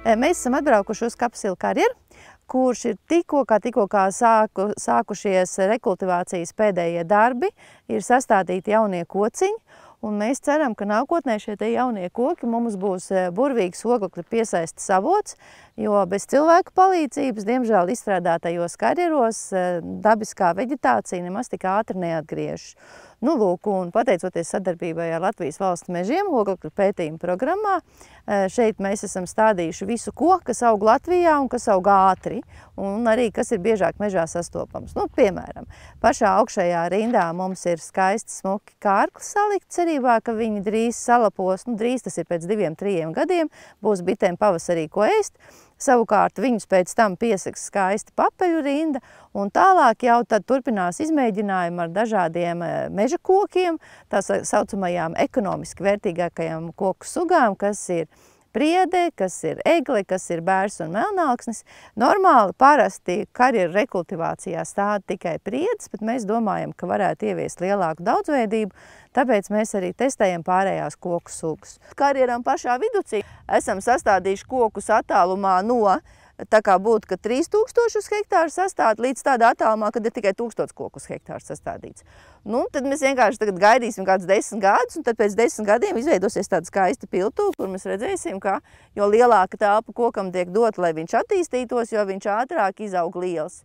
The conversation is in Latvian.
Mēs esam atbraukuši uz Kapsilu karjeru, kurš ir tikko sākušies rekultivācijas pēdējie darbi, ir sastādīti jaunie kociņi, un mēs ceram, ka nākotnē šie jaunie koki mums būs burvīgs oglekļa piesaistes avots, jo bez cilvēku palīdzības, diemžēl izstrādātajos karjeros, dabiskā veģetācija nemaz tik ātri neatgriežas. Nu, lūk, un pateicoties sadarbībai ar Latvijas valsts mežiem oglekļa pētījuma programmā, šeit mēs esam stādījuši visu koku, kas aug Latvijā un kas aug ātri, un arī kas ir biežāk mežā sastopams. Nu, piemēram, pašā augšējā rindā mums ir skaisti smuki kārkli salikt, cerībā, ka viņi drīz salapos, nu, drīz tas ir pēc 2–3 gadiem, būs bitēm pavasarī ko ēst. Savukārt viņus pēc tam piesegs skaista papeļu rinda, un tālāk jau tad turpinās izmēģinājumi ar dažādiem meža kokiem, tā saucamajām ekonomiski vērtīgākajām koku sugām, kas ir priede, kas ir egle, kas ir bērs un melnāksnis. Normāli parasti karjeru rekultivācijā stāda tikai priedes, bet mēs domājam, ka varētu ieviest lielāku daudzveidību, tāpēc mēs arī testējam pārējās koku sugas. Karjeram pašā viducī esam sastādījuši kokus attālumā no, tā kā būtu, ka 3000 hektāru sastād, līdz tādā attālumā, kad ir tikai 1000 kokus hektārs sastādīts. Nu, tad mēs vienkārši tagad gaidīsim kādus 10 gadus, un tad pēc 10 gadiem izveidosies tāda skaista piltuve, kur mēs redzēsim, ka jo lielāka telpa kokam tiek dota, lai viņš attīstītos, jo viņš ātrāk izaug liels.